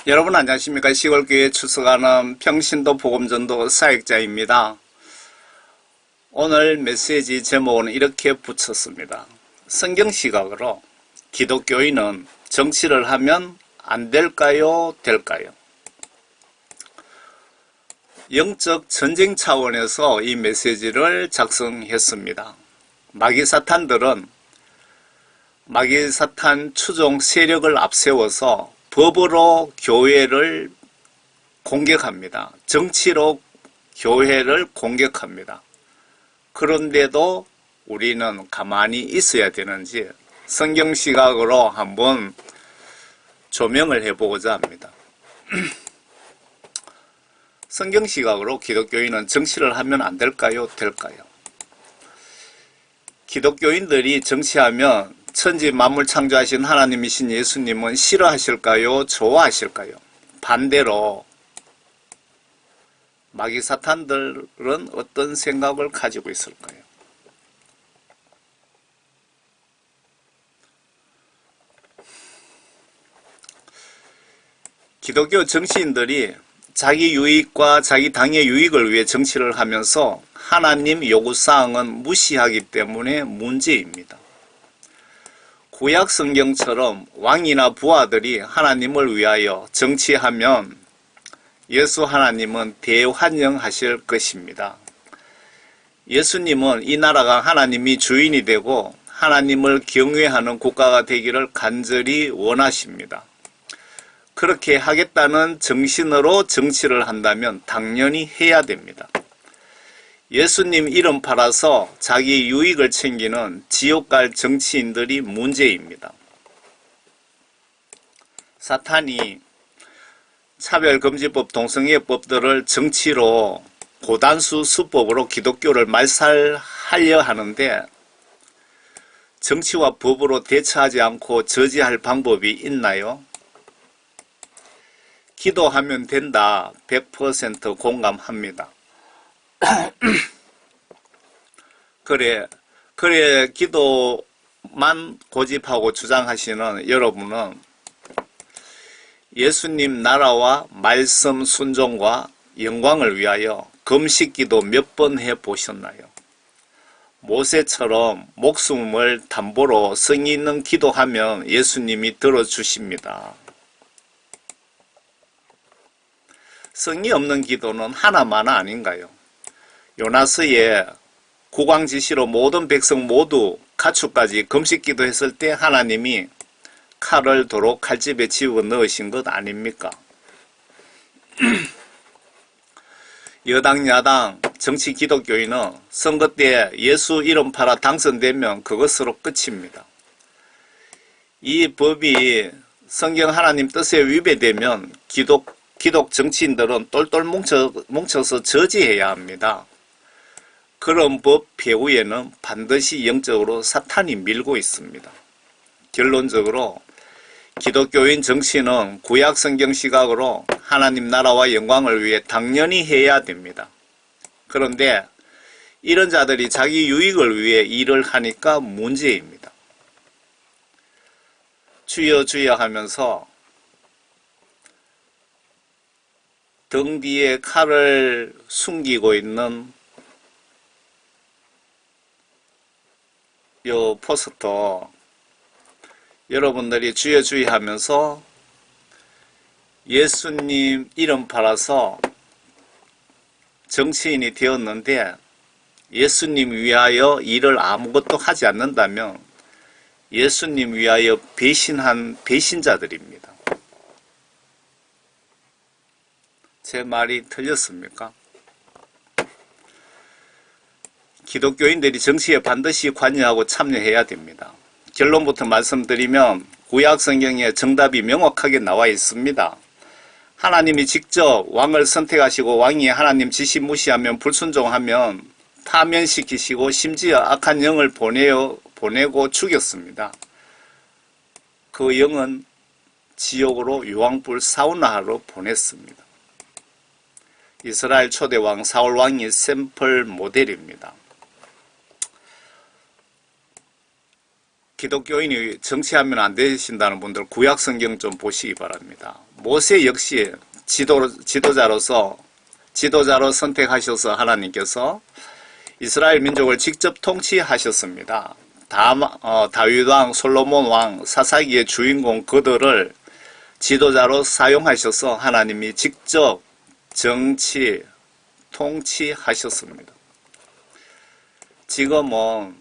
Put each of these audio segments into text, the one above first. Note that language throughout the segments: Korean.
여러분 안녕하십니까. 시골교회에 출석하는 평신도 복음전도 사역자입니다. 오늘 메시지 제목은 이렇게 붙였습니다. 성경시각으로 기독교인은 정치를 하면 안 될까요? 될까요? 영적 전쟁 차원에서 이 메시지를 작성했습니다. 마귀사탄들은 마귀사탄 추종 세력을 앞세워서 법으로 교회를 공격합니다. 정치로 교회를 공격합니다. 그런데도 우리는 가만히 있어야 되는지 성경 시각으로 한번 조명을 해보고자 합니다. 성경 시각으로 기독교인은 정치를 하면 안 될까요? 될까요? 기독교인들이 정치하면 천지 만물 창조하신 하나님이신 예수님은 싫어하실까요? 좋아하실까요? 반대로 마귀 사탄들은 어떤 생각을 가지고 있을까요? 기독교 정치인들이 자기 유익과 자기 당의 유익을 위해 정치를 하면서 하나님 요구사항은 무시하기 때문에 문제입니다. 구약 성경처럼 왕이나 부하들이 하나님을 위하여 정치하면 예수 하나님은 대환영하실 것입니다. 예수님은 이 나라가 하나님이 주인이 되고 하나님을 경외하는 국가가 되기를 간절히 원하십니다. 그렇게 하겠다는 정신으로 정치를 한다면 당연히 해야 됩니다. 예수님 이름 팔아서 자기 유익을 챙기는 지옥 갈 정치인들이 문제입니다. 사탄이 차별금지법, 동성애법들을 정치로 고단수 수법으로 기독교를 말살하려 하는데 정치와 법으로 대처하지 않고 저지할 방법이 있나요? 기도하면 된다. 100% 공감합니다. 그래 기도만 고집하고 주장하시는 여러분은 예수님 나라와 말씀 순종과 영광을 위하여 금식기도 몇 번 해보셨나요? 모세처럼 목숨을 담보로 성의 있는 기도하면 예수님이 들어주십니다. 성의 없는 기도는 하나마나 아닌가요? 요나서의 국왕지시로 모든 백성 모두 가축까지 금식기도 했을 때 하나님이 칼을 도로 칼집에 집어넣으신 것 아닙니까? 여당 야당 정치 기독교인은 선거 때 예수 이름 팔아 당선되면 그것으로 끝입니다. 이 법이 성경 하나님 뜻에 위배되면 기독 정치인들은 똘똘 뭉쳐서 저지해야 합니다. 그런 법 배후에는 반드시 영적으로 사탄이 밀고 있습니다. 결론적으로 기독교인 정치는 구약 성경 시각으로 하나님 나라와 영광을 위해 당연히 해야 됩니다. 그런데 이런 자들이 자기 유익을 위해 일을 하니까 문제입니다. 주여 주여 하면서 등 뒤에 칼을 숨기고 있는 요 포스터 여러분들이 주여 주여 하면서 예수님 이름 팔아서 정치인이 되었는데 예수님 위하여 일을 아무것도 하지 않는다면 예수님 위하여 배신한 배신자들입니다. 제 말이 틀렸습니까? 기독교인들이 정치에 반드시 관여하고 참여해야 됩니다. 결론부터 말씀드리면 구약 성경에 정답이 명확하게 나와 있습니다. 하나님이 직접 왕을 선택하시고 왕이 하나님 지시 무시하면 불순종하면 파면시키시고 심지어 악한 영을 보내고 죽였습니다. 그 영은 지옥으로 유황불 사우나로 보냈습니다. 이스라엘 초대왕 사울왕이 샘플 모델입니다. 기독교인이 정치하면 안 되신다는 분들 구약 성경 좀 보시기 바랍니다. 모세 역시 지도자로 선택하셔서 하나님께서 이스라엘 민족을 직접 통치하셨습니다. 다윗 왕, 솔로몬 왕, 사사기의 주인공 그들을 지도자로 사용하셔서 하나님이 직접 통치하셨습니다. 지금은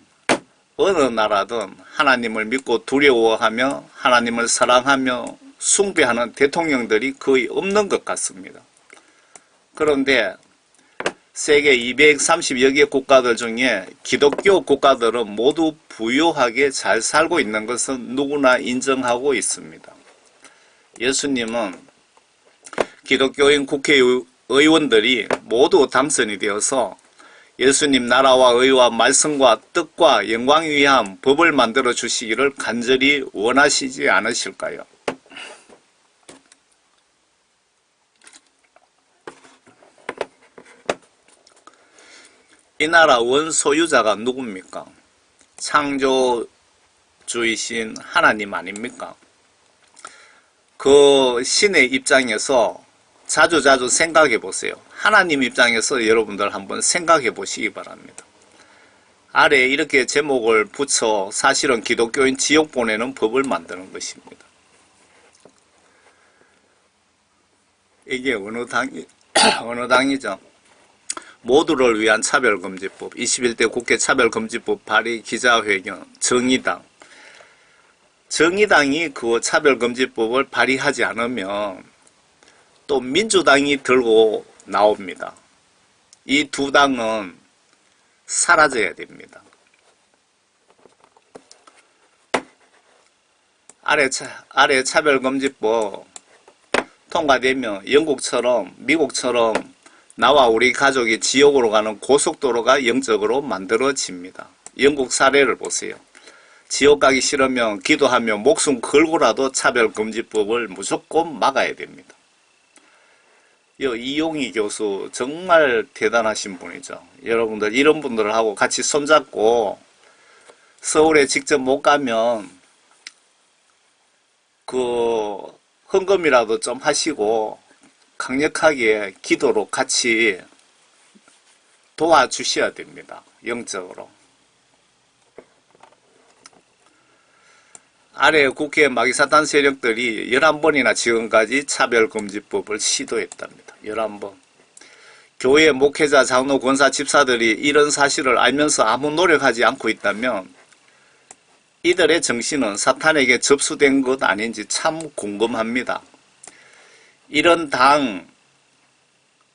어느 나라든 하나님을 믿고 두려워하며 하나님을 사랑하며 숭배하는 대통령들이 거의 없는 것 같습니다. 그런데 세계 230여 개 국가들 중에 기독교 국가들은 모두 부유하게 잘 살고 있는 것은 누구나 인정하고 있습니다. 예수님은 기독교인 국회의원들이 모두 당선이 되어서 예수님 나라와 의와 말씀과 뜻과 영광 위한 법을 만들어 주시기를 간절히 원하시지 않으실까요? 이 나라 원소유자가 누굽니까? 창조주이신 하나님 아닙니까? 그 신의 입장에서 자주 생각해 보세요. 하나님 입장에서 여러분들 한번 생각해 보시기 바랍니다. 아래에 이렇게 제목을 붙여 사실은 기독교인 지옥 보내는 법을 만드는 것입니다. 이게 어느 당이죠? 모두를 위한 차별금지법, 21대 국회 차별금지법 발의 기자회견, 정의당이 그 차별금지법을 발의하지 않으면 또 민주당이 들고 나옵니다. 이 두 당은 사라져야 됩니다. 아래 차별금지법 통과되면 영국처럼 미국처럼 나와 우리 가족이 지옥으로 가는 고속도로가 영적으로 만들어집니다. 영국 사례를 보세요. 지옥 가기 싫으면 기도하며 목숨 걸고라도 차별금지법을 무조건 막아야 됩니다. 이용희 교수 정말 대단하신 분이죠. 여러분들 이런 분들하고 같이 손잡고 서울에 직접 못 가면 그 헌금이라도 좀 하시고 강력하게 기도로 같이 도와주셔야 됩니다. 영적으로. 아래 국회 마귀사탄 세력들이 11번이나 지금까지 차별금지법을 시도했답니다. 11번. 교회 목회자, 장로, 권사, 집사들이 이런 사실을 알면서 아무 노력하지 않고 있다면 이들의 정신은 사탄에게 접수된 것 아닌지 참 궁금합니다. 이런 당,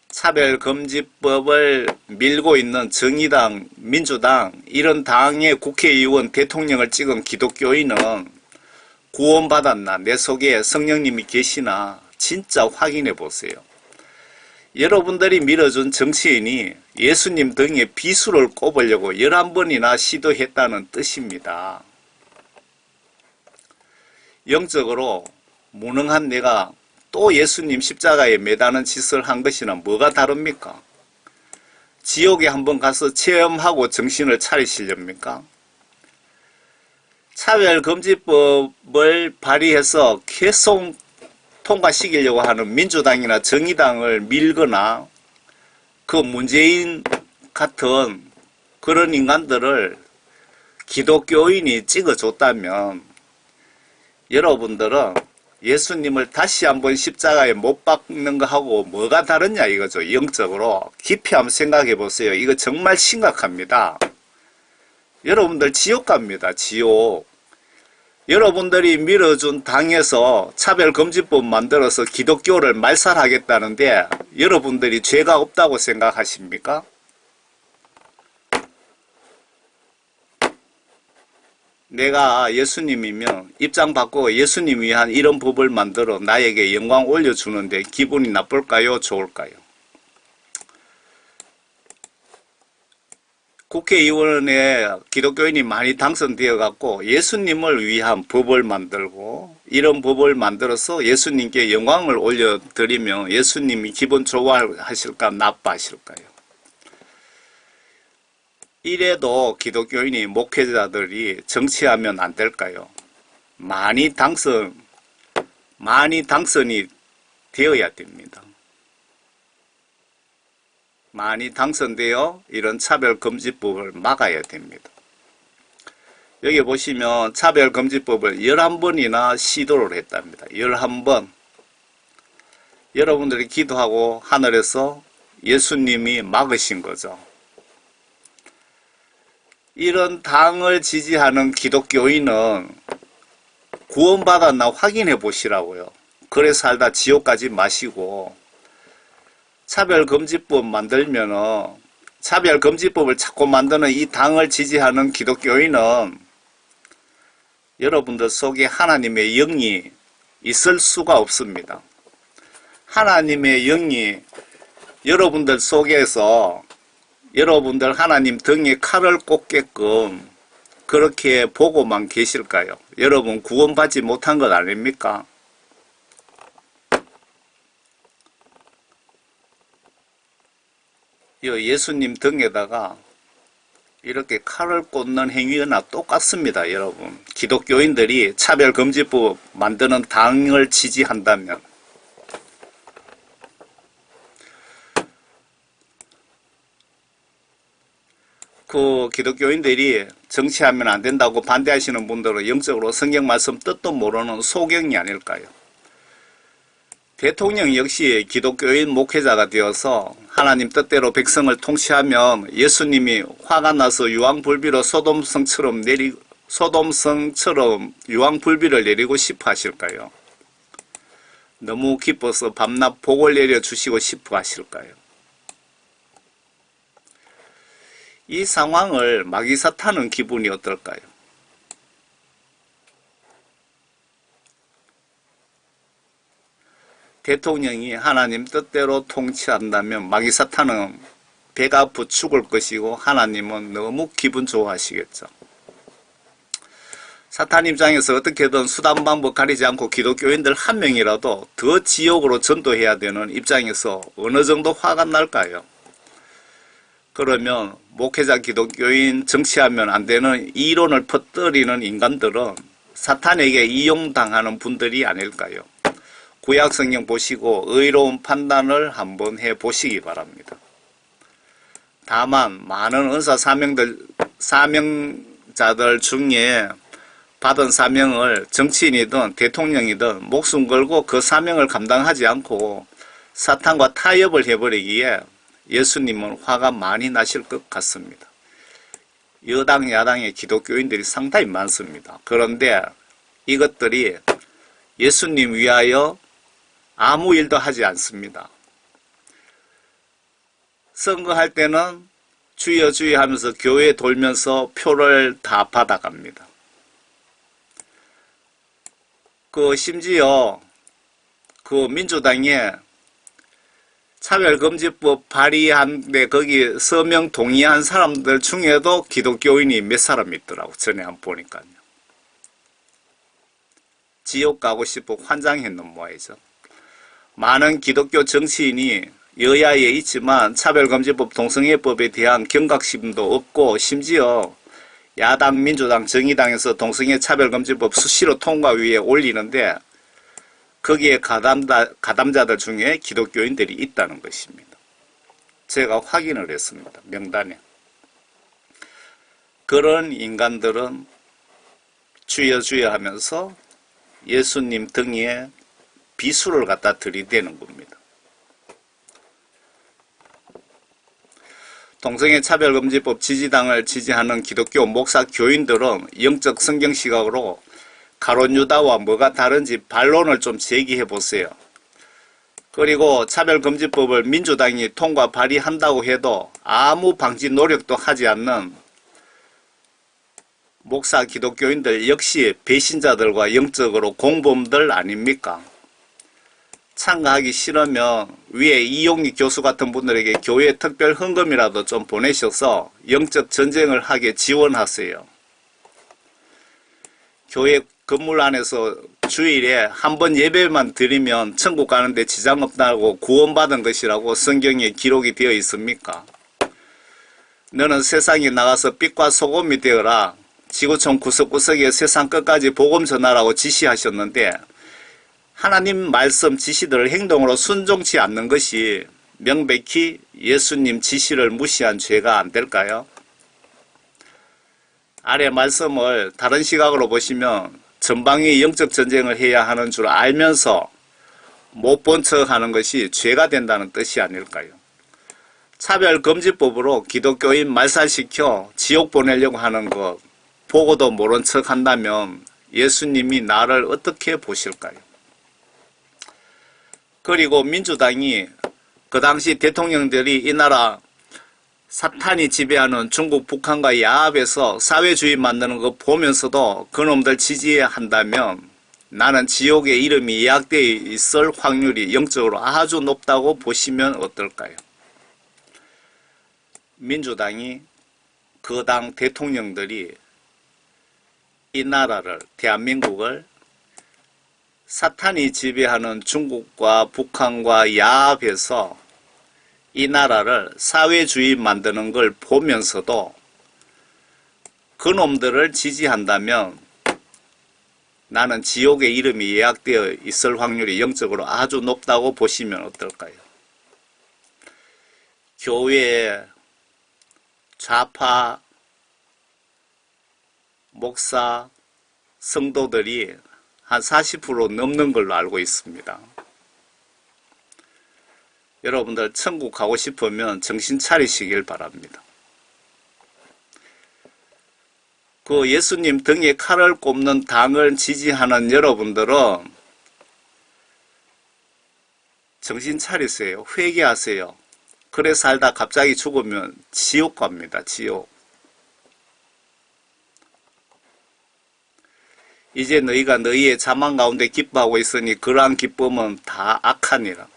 차별금지법을 밀고 있는 정의당, 민주당, 이런 당의 국회의원, 대통령을 찍은 기독교인은 구원받았나, 내 속에 성령님이 계시나 진짜 확인해 보세요. 여러분들이 밀어준 정치인이 예수님 등에 비수를 꼽으려고 11번이나 시도했다는 뜻입니다. 영적으로 무능한 내가 또 예수님 십자가에 매다는 짓을 한 것이나 뭐가 다릅니까? 지옥에 한번 가서 체험하고 정신을 차리시렵니까? 차별금지법을 발의해서 계속 통과시키려고 하는 민주당이나 정의당을 밀거나 그 문재인 같은 그런 인간들을 기독교인이 찍어줬다면 여러분들은 예수님을 다시 한번 십자가에 못 박는 거하고 뭐가 다르냐 이거죠. 영적으로 깊이 한번 생각해 보세요. 이거 정말 심각합니다. 여러분들 지옥 갑니다. 지옥. 여러분들이 밀어준 당에서 차별금지법 만들어서 기독교를 말살하겠다는데 여러분들이 죄가 없다고 생각하십니까? 내가 예수님이면 입장 바꾸고 예수님 위한 이런 법을 만들어 나에게 영광 올려주는데 기분이 나쁠까요? 좋을까요? 국회의원에 기독교인이 많이 당선되어 갖고 예수님을 위한 법을 만들고 이런 법을 만들어서 예수님께 영광을 올려드리면 예수님이 기분 좋아하실까 나빠하실까요? 이래도 기독교인이 목회자들이 정치하면 안 될까요? 많이 당선이 되어야 됩니다. 많이 당선되어 이런 차별금지법을 막아야 됩니다. 여기 보시면 차별금지법을 11번이나 시도를 했답니다. 11번. 여러분들이 기도하고 하늘에서 예수님이 막으신 거죠. 이런 당을 지지하는 기독교인은 구원받았나 확인해 보시라고요. 그래 살다 지옥 가지 마시고, 차별금지법 만들면은, 차별금지법을 자꾸 만드는 이 당을 지지하는 기독교인은 여러분들 속에 하나님의 영이 있을 수가 없습니다. 하나님의 영이 여러분들 속에서 여러분들 하나님 등에 칼을 꽂게끔 그렇게 보고만 계실까요? 여러분 구원받지 못한 것 아닙니까? 예수님 등에다가 이렇게 칼을 꽂는 행위나 똑같습니다, 여러분. 기독교인들이 차별금지법 만드는 당을 지지한다면. 그 기독교인들이 정치하면 안 된다고 반대하시는 분들은 영적으로 성경 말씀 뜻도 모르는 소경이 아닐까요? 대통령 역시 기독교인 목회자가 되어서 하나님 뜻대로 백성을 통치하면 예수님이 화가 나서 유황불비로 소돔성처럼 유황불비를 내리고 싶어 하실까요? 너무 기뻐서 밤낮 복을 내려주시고 싶어 하실까요? 이 상황을 마귀사 타는 기분이 어떨까요? 대통령이 하나님 뜻대로 통치한다면 마귀사 타는 배가 부축을 것이고 하나님은 너무 기분 좋아하시겠죠. 사탄 입장에서 어떻게든 수단 방법 가리지 않고 기독교인들 한 명이라도 더 지옥으로 전도해야 되는 입장에서 어느 정도 화가 날까요? 그러면 목회자 기독교인 정치하면 안 되는 이론을 퍼뜨리는 인간들은 사탄에게 이용당하는 분들이 아닐까요? 구약 성경 보시고 의로운 판단을 한번 해보시기 바랍니다. 다만 많은 은사 사명자들 중에 받은 사명을 정치인이든 대통령이든 목숨 걸고 그 사명을 감당하지 않고 사탄과 타협을 해버리기에 예수님은 화가 많이 나실 것 같습니다. 여당 야당의 기독교인들이 상당히 많습니다. 그런데 이것들이 예수님 위하여 아무 일도 하지 않습니다. 선거할 때는 주여 주여 하면서 교회 돌면서 표를 다 받아갑니다. 심지어 민주당에 차별금지법 발의한데 거기 서명 동의한 사람들 중에도 기독교인이 몇 사람 있더라고. 전에 한번 보니까요. 지옥 가고 싶어 환장했는 모양이죠. 많은 기독교 정치인이 여야에 있지만 차별금지법 동성애법에 대한 경각심도 없고 심지어 야당, 민주당, 정의당에서 동성애 차별금지법 수시로 통과 위에 올리는데 거기에 가담자들 중에 기독교인들이 있다는 것입니다. 제가 확인을 했습니다. 명단에. 그런 인간들은 주여 주여 하면서 예수님 등에 비수를 갖다 들이대는 겁니다. 동성애 차별금지법 지지당을 지지하는 기독교 목사 교인들은 영적 성경 시각으로 가룟 유다와 뭐가 다른지 반론을 좀 제기해 보세요. 그리고 차별금지법을 민주당이 통과 발의한다고 해도 아무 방지 노력도 하지 않는 목사 기독교인들 역시 배신자들과 영적으로 공범들 아닙니까? 참가하기 싫으면 위에 이용희 교수 같은 분들에게 교회 특별 헌금이라도 좀 보내셔서 영적 전쟁을 하게 지원하세요. 교회 건물 안에서 주일에 한 번 예배만 드리면 천국 가는데 지장 없다고 구원받은 것이라고 성경에 기록이 되어 있습니까? 너는 세상에 나가서 빛과 소금이 되어라. 지구촌 구석구석에 세상 끝까지 복음 전하라고 지시하셨는데 하나님 말씀 지시들을 행동으로 순종치 않는 것이 명백히 예수님 지시를 무시한 죄가 안 될까요? 아래 말씀을 다른 시각으로 보시면 전방위 영적 전쟁을 해야 하는 줄 알면서 못 본 척 하는 것이 죄가 된다는 뜻이 아닐까요? 차별금지법으로 기독교인 말살시켜 지옥 보내려고 하는 것 보고도 모른 척 한다면 예수님이 나를 어떻게 보실까요? 그리고 민주당이 그 당시 대통령들이 이 나라 사탄이 지배하는 중국, 북한과 야합해서 사회주의 만드는 거 보면서도 그놈들 지지한다면 나는 지옥의 이름이 예약되어 있을 확률이 영적으로 아주 높다고 보시면 어떨까요? 민주당이 그 당 대통령들이 이 나라를, 대한민국을 사탄이 지배하는 중국과 북한과 야합해서 이 나라를 사회주의 만드는 걸 보면서도 그놈들을 지지한다면 나는 지옥의 이름이 예약되어 있을 확률이 영적으로 아주 높다고 보시면 어떨까요? 교회에 좌파 목사 성도들이 한 40% 넘는 걸로 알고 있습니다. 여러분들 천국 가고 싶으면 정신 차리시길 바랍니다. 그 예수님 등에 칼을 꼽는 당을 지지하는 여러분들은 정신 차리세요. 회개하세요. 그래 살다 갑자기 죽으면 지옥 갑니다. 지옥. 이제 너희가 너희의 자만 가운데 기뻐하고 있으니 그러한 기쁨은 다 악하니라.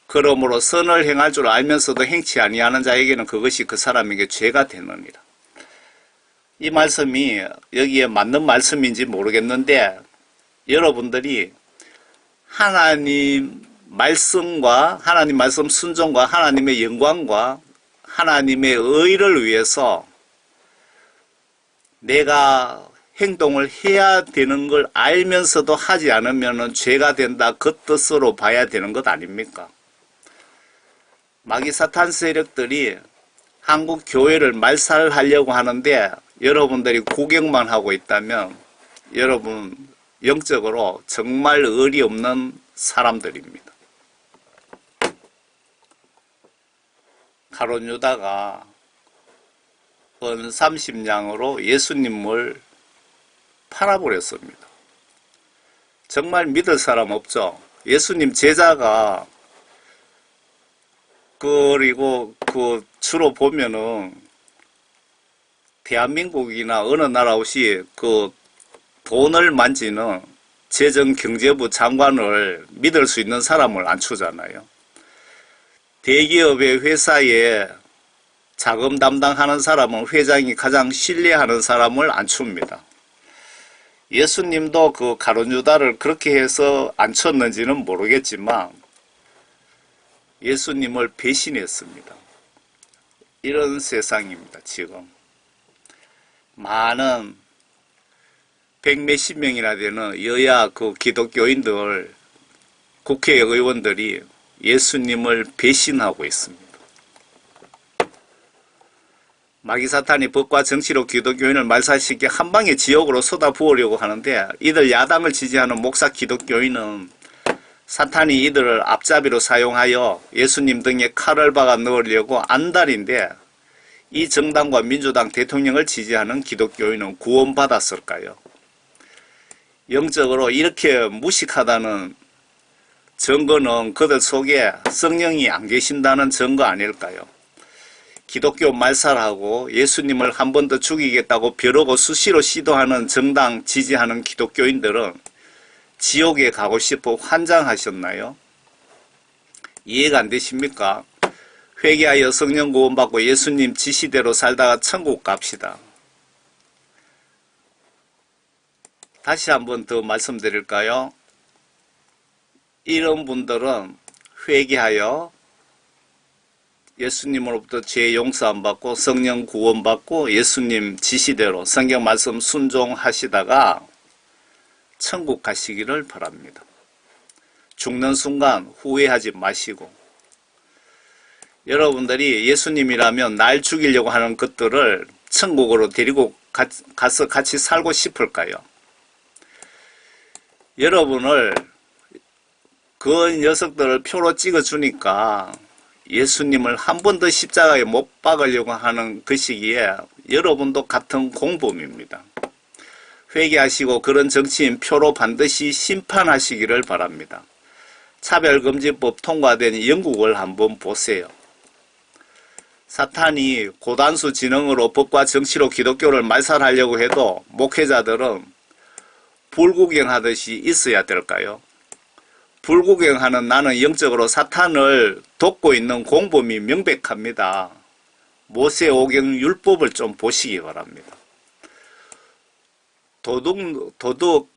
그러므로 선을 행할 줄 알면서도 행치 아니하는 자에게는 그것이 그 사람에게 죄가 되느니라. 이 말씀이 여기에 맞는 말씀인지 모르겠는데 여러분들이 하나님 말씀과 하나님 말씀 순종과 하나님의 영광과 하나님의 의를 위해서 내가 행동을 해야 되는 걸 알면서도 하지 않으면 죄가 된다. 그 뜻으로 봐야 되는 것 아닙니까? 마귀 사탄 세력들이 한국 교회를 말살하려고 하는데 여러분들이 구경만 하고 있다면 여러분 영적으로 정말 의리 없는 사람들입니다. 가룟 유다가 은 30냥으로 예수님을 팔아버렸습니다. 정말 믿을 사람 없죠. 예수님 제자가 그리고 주로 보면은 대한민국이나 어느 나라 없이 돈을 만지는 재정경제부 장관을 믿을 수 있는 사람을 안 추잖아요. 대기업의 회사에 자금 담당하는 사람은 회장이 가장 신뢰하는 사람을 안 춥니다. 예수님도 가룟 유다를 그렇게 해서 안 쳤는지는 모르겠지만 예수님을 배신했습니다. 이런 세상입니다. 지금 많은 백몇십 명이나 되는 여야 기독교인들 국회의원들이 예수님을 배신하고 있습니다. 마귀 사탄이 법과 정치로 기독교인을 말살시켜 한방에 지옥으로 쏟아부으려고 하는데 이들 야당을 지지하는 목사 기독교인은 사탄이 이들을 앞잡이로 사용하여 예수님 등에 칼을 박아 넣으려고 안달인데 이 정당과 민주당 대통령을 지지하는 기독교인은 구원받았을까요? 영적으로 이렇게 무식하다는 증거는 그들 속에 성령이 안 계신다는 증거 아닐까요? 기독교 말살하고 예수님을 한 번 더 죽이겠다고 벼르고 수시로 시도하는 정당 지지하는 기독교인들은 지옥에 가고 싶어 환장하셨나요? 이해가 안 되십니까? 회개하여 성령 구원받고 예수님 지시대로 살다가 천국 갑시다. 다시 한번 더 말씀드릴까요? 이런 분들은 회개하여 예수님으로부터 죄 용서함 받고 성령 구원 받고 예수님 지시대로 성경 말씀 순종하시다가 천국 가시기를 바랍니다. 죽는 순간 후회하지 마시고, 여러분들이 예수님이라면 날 죽이려고 하는 것들을 천국으로 데리고 가서 같이 살고 싶을까요? 여러분을 그 녀석들을 표로 찍어주니까 예수님을 한 번 더 십자가에 못 박으려고 하는 그 시기에 여러분도 같은 공범입니다. 회개하시고 그런 정치인 표로 반드시 심판하시기를 바랍니다. 차별금지법 통과된 영국을 한번 보세요. 사탄이 고단수 지능으로 법과 정치로 기독교를 말살하려고 해도 목회자들은 불구경하듯이 있어야 될까요? 불구경하는 나는 영적으로 사탄을 돕고 있는 공범이 명백합니다. 모세오경 율법을 좀 보시기 바랍니다. 도둑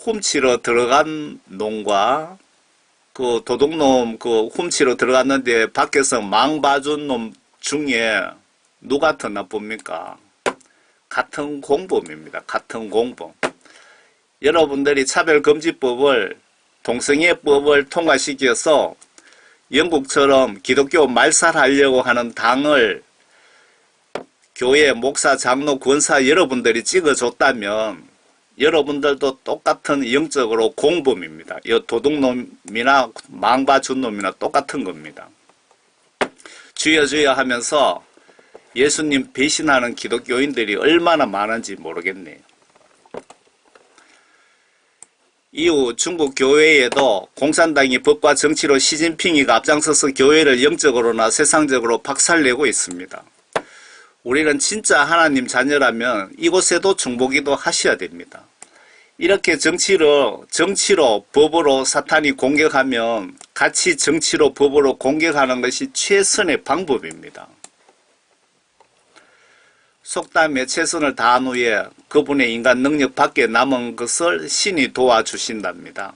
훔치러 들어간 놈과 그 도둑놈 훔치러 들어갔는데 밖에서 망 봐준 놈 중에 누가 더 나쁩니까? 같은 공범입니다. 같은 공범. 여러분들이 차별금지법을 동성애법을 통과시켜서 영국처럼 기독교 말살하려고 하는 당을 교회, 목사, 장로, 권사 여러분들이 찍어줬다면 여러분들도 똑같은 영적으로 공범입니다. 이 도둑놈이나 망봐준 놈이나 똑같은 겁니다. 주여 주여 하면서 예수님 배신하는 기독교인들이 얼마나 많은지 모르겠네요. 이후 중국 교회에도 공산당이 법과 정치로 시진핑이가 앞장서서 교회를 영적으로나 세상적으로 박살내고 있습니다. 우리는 진짜 하나님 자녀라면 이곳에도 중보기도 하셔야 됩니다. 이렇게 정치로 법으로 사탄이 공격하면 같이 정치로 법으로 공격하는 것이 최선의 방법입니다. 속담에 최선을 다한 후에 그분의 인간 능력 밖에 남은 것을 신이 도와주신답니다.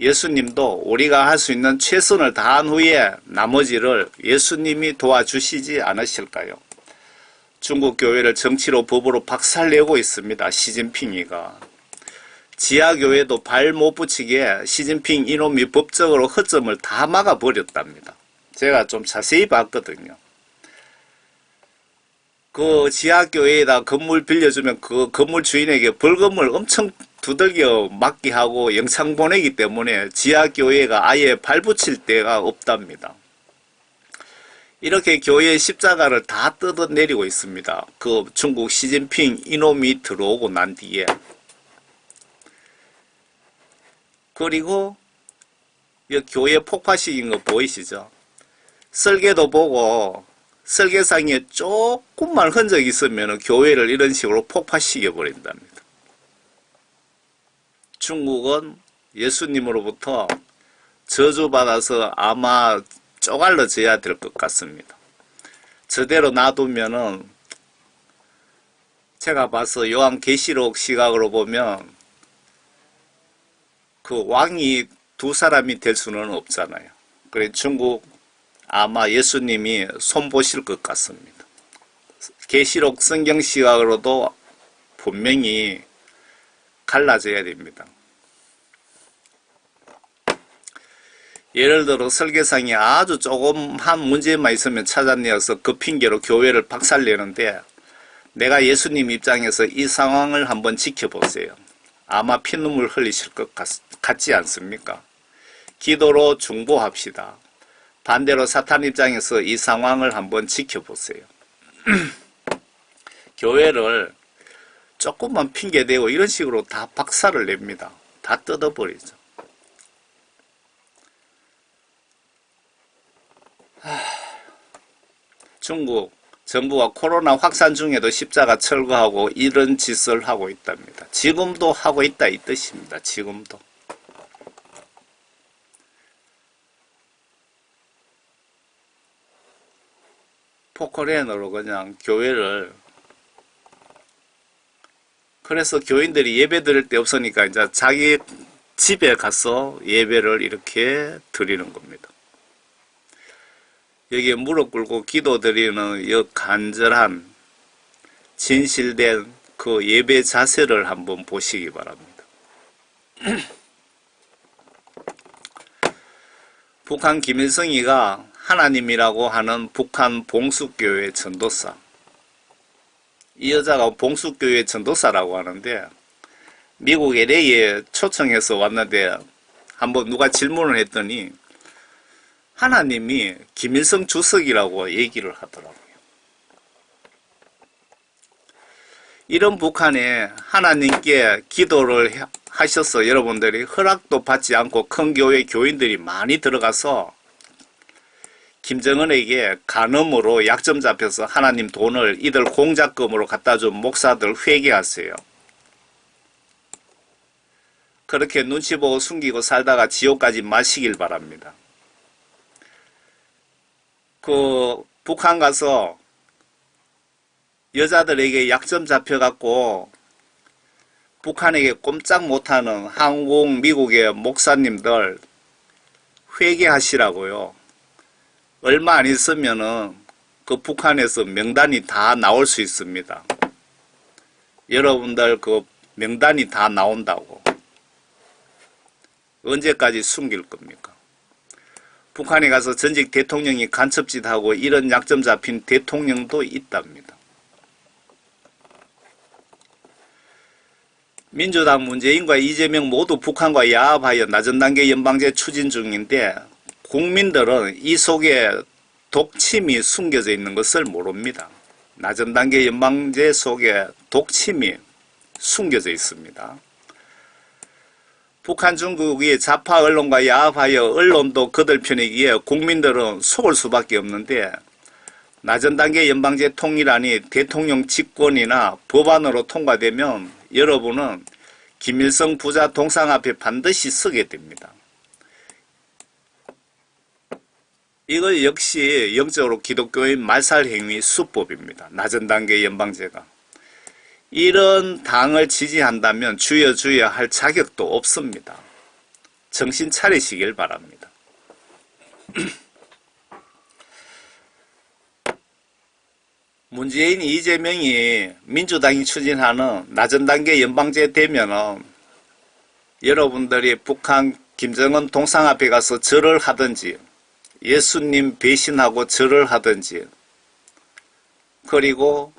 예수님도 우리가 할 수 있는 최선을 다한 후에 나머지를 예수님이 도와주시지 않으실까요? 중국 교회를 정치로 법으로 박살내고 있습니다. 시진핑이가. 지하교회도 발 못 붙이게 시진핑 이놈이 법적으로 허점을 다 막아버렸답니다. 제가 좀 자세히 봤거든요. 그 지하교회에다 건물 빌려주면 그 건물 주인에게 벌금을 엄청 두들겨 맞게 하고 영창 보내기 때문에 지하교회가 아예 발붙일 데가 없답니다. 이렇게 교회의 십자가를 다 뜯어내리고 있습니다. 그 중국 시진핑 이놈이 들어오고 난 뒤에. 그리고 이 교회 폭파시킨 거 보이시죠? 설계도 보고 설계상에 조금만 흔적이 있으면 교회를 이런 식으로 폭파시켜 버린답니다. 중국은 예수님으로부터 저주받아서 아마 쪼갈러져야 될 것 같습니다. 저대로 놔두면은 제가 봐서 요한계시록 시각으로 보면 그 왕이 두 사람이 될 수는 없잖아요. 그래 중국 아마 예수님이 손보실 것 같습니다. 계시록 성경 시각으로도 분명히 갈라져야 됩니다. 예를 들어 설계상에 아주 조금한 문제만 있으면 찾아내어서 그 핑계로 교회를 박살내는데 내가 예수님 입장에서 이 상황을 한번 지켜보세요. 아마 피눈물 흘리실 것 같지 않습니까? 기도로 중보합시다. 반대로 사탄 입장에서 이 상황을 한번 지켜보세요. 교회를 조금만 핑계대고 이런 식으로 다 박살을 냅니다. 다 뜯어버리죠. 중국 정부가 코로나 확산 중에도 십자가 철거하고 이런 짓을 하고 있답니다. 지금도 하고 있다 이 뜻입니다. 지금도. 포크레인으로 그냥 교회를 그래서 교인들이 예배 드릴 데 없으니까 이제 자기 집에 가서 예배를 이렇게 드리는 겁니다. 여기에 무릎 꿇고 기도드리는 이 간절한 진실된 그 예배 자세를 한번 보시기 바랍니다. 북한 김일성이가 하나님이라고 하는 북한 봉숙교회 전도사, 이 여자가 봉숙교회 전도사라고 하는데 미국 LA에 초청해서 왔는데 한번 누가 질문을 했더니 하나님이 김일성 주석이라고 얘기를 하더라고요. 이런 북한에 하나님께 기도를 하셔서 여러분들이 허락도 받지 않고 큰 교회 교인들이 많이 들어가서 김정은에게 간음으로 약점 잡혀서 하나님 돈을 이들 공작금으로 갖다 준 목사들 회개하세요. 그렇게 눈치 보고 숨기고 살다가 지옥까지 마시길 바랍니다. 북한 가서 여자들에게 약점 잡혀갖고 북한에게 꼼짝 못하는 한국, 미국의 목사님들 회개하시라고요. 얼마 안 있으면은 그 북한에서 명단이 다 나올 수 있습니다. 여러분들 그 명단이 다 나온다고. 언제까지 숨길 겁니까? 북한에 가서 전직 대통령이 간첩짓하고 이런 약점 잡힌 대통령도 있답니다. 민주당 문재인과 이재명 모두 북한과 야합하여 낮은 단계 연방제 추진 중인데 국민들은 이 속에 독침이 숨겨져 있는 것을 모릅니다. 낮은 단계 연방제 속에 독침이 숨겨져 있습니다. 북한 중국이 좌파 언론과 야합하여 언론도 그들 편이기에 국민들은 속을 수밖에 없는데 낮은 단계 연방제 통일안이 대통령 직권이나 법안으로 통과되면 여러분은 김일성 부자 동상 앞에 반드시 서게 됩니다. 이거 역시 영적으로 기독교인 말살행위 수법입니다. 낮은 단계 연방제가. 이런 당을 지지한다면 주여 주여 할 자격도 없습니다. 정신 차리시길 바랍니다. 문재인, 이재명이 민주당이 추진하는 낮은 단계 연방제 되면은 여러분들이 북한 김정은 동상 앞에 가서 절을 하든지 예수님 배신하고 절을 하든지 그리고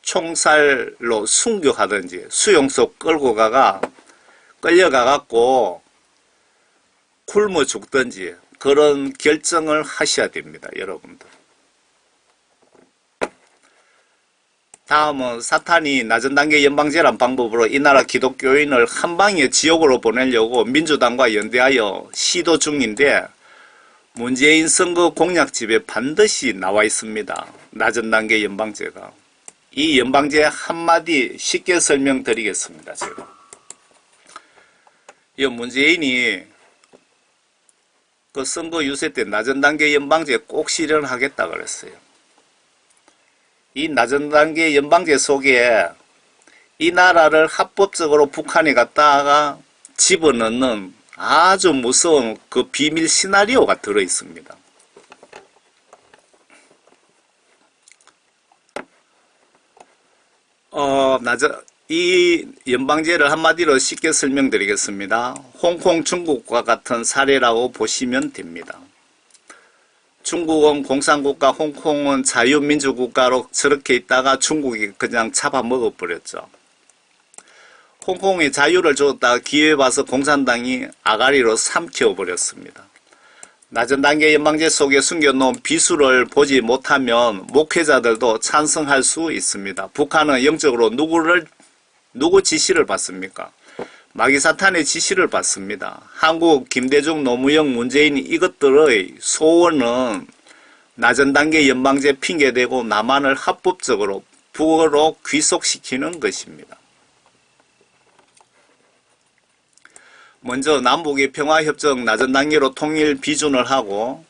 총살로 순교하든지 수용소 끌고 끌려가갖고 굶어 죽든지 그런 결정을 하셔야 됩니다. 여러분들. 다음은 사탄이 낮은 단계 연방제란 방법으로 이 나라 기독교인을 한 방에 지옥으로 보내려고 민주당과 연대하여 시도 중인데 문재인 선거 공약집에 반드시 나와 있습니다. 낮은 단계 연방제가. 이 연방제 한마디 쉽게 설명드리겠습니다. 제가. 이 문재인이 그 선거 유세 때 낮은 단계 연방제 꼭 실현하겠다 그랬어요. 이 낮은 단계 연방제 속에 이 나라를 합법적으로 북한에 갖다가 집어넣는 아주 무서운 그 비밀 시나리오가 들어 있습니다. 이 연방제를 한마디로 쉽게 설명드리겠습니다. 홍콩 중국과 같은 사례라고 보시면 됩니다. 중국은 공산국가, 홍콩은 자유민주국가로 저렇게 있다가 중국이 그냥 잡아먹어버렸죠. 홍콩이 자유를 줬다가 기회 봐서 공산당이 아가리로 삼켜버렸습니다. 낮은 단계 연방제 속에 숨겨놓은 비수를 보지 못하면 목회자들도 찬성할 수 있습니다. 북한은 영적으로 누구 지시를 받습니까? 마귀사탄의 지시를 받습니다. 한국, 김대중, 노무현, 문재인 이것들의 소원은 낮은 단계 연방제 핑계대고 남한을 합법적으로 북으로 귀속시키는 것입니다. 먼저 남북의 평화협정 낮은 단계로 통일 비준을 하고